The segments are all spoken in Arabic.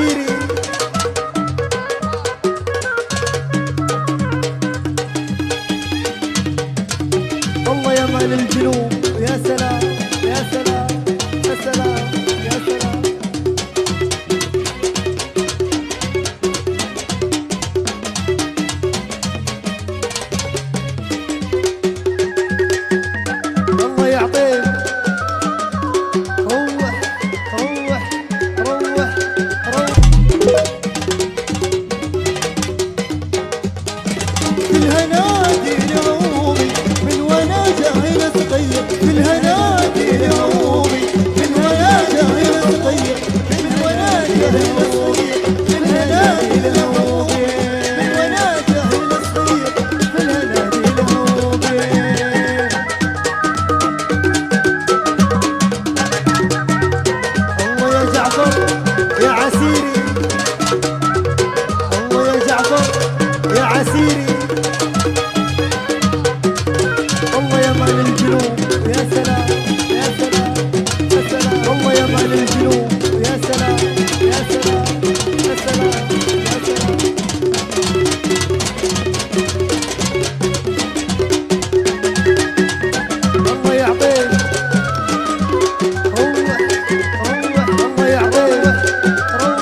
عسيري. الله يا مال الجنوب، يا سلام يا سلام يا سلام يا سلام. الله يعطيك. روح روح روح روح. في الهنادي العومي من وانا جاهل صغير، في الهنادي العومي من وانا جاهل صغير، من وانا جاهل صغير، في الهنادي العومي من وانا جاهل صغير، في الهنادي العومي. الله يا جعفر يا عسيري، الله يا جعفر يا عسيري. الله يا مال الجنوب، يا سلام يا سلام يا سلام. الله يا مال الجنوب، يا سلام يا سلام يا سلام يا سلام. الله يعطيك. روح روح. الله يعطيك. روح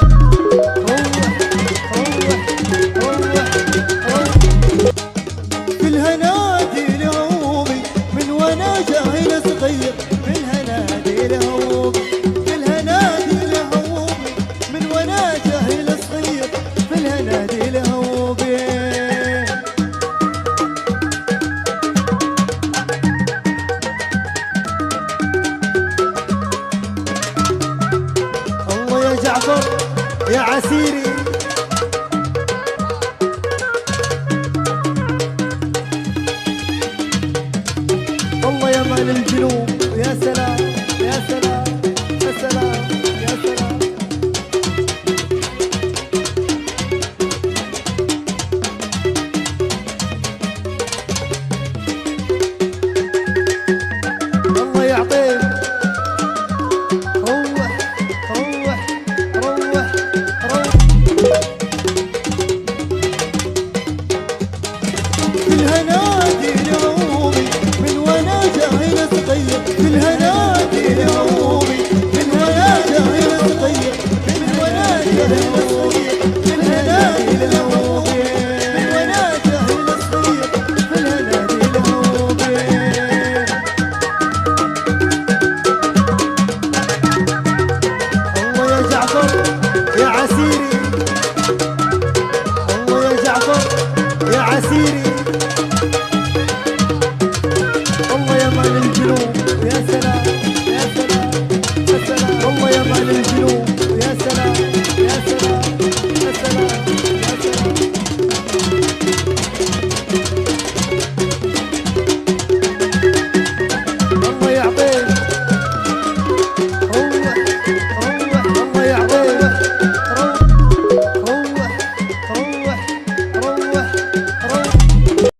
روح روح. في الهنادي العومي من وانا جاهل صغير، في الهنادي العومي، في الهنادي العومي من وانا جاهل صغير، في الهنادي العومي. الله يا جعفر يا عسيري. الله يا مال الجنوب، يا سلام يا سلام يا سلام يا سلام. الله يعطيك. روح روح روح روح. في الهنادي العومي من وانا جاهل صغير، في الهنادي العومي من وانا جاهل صغير، من وانا جاهل صغير.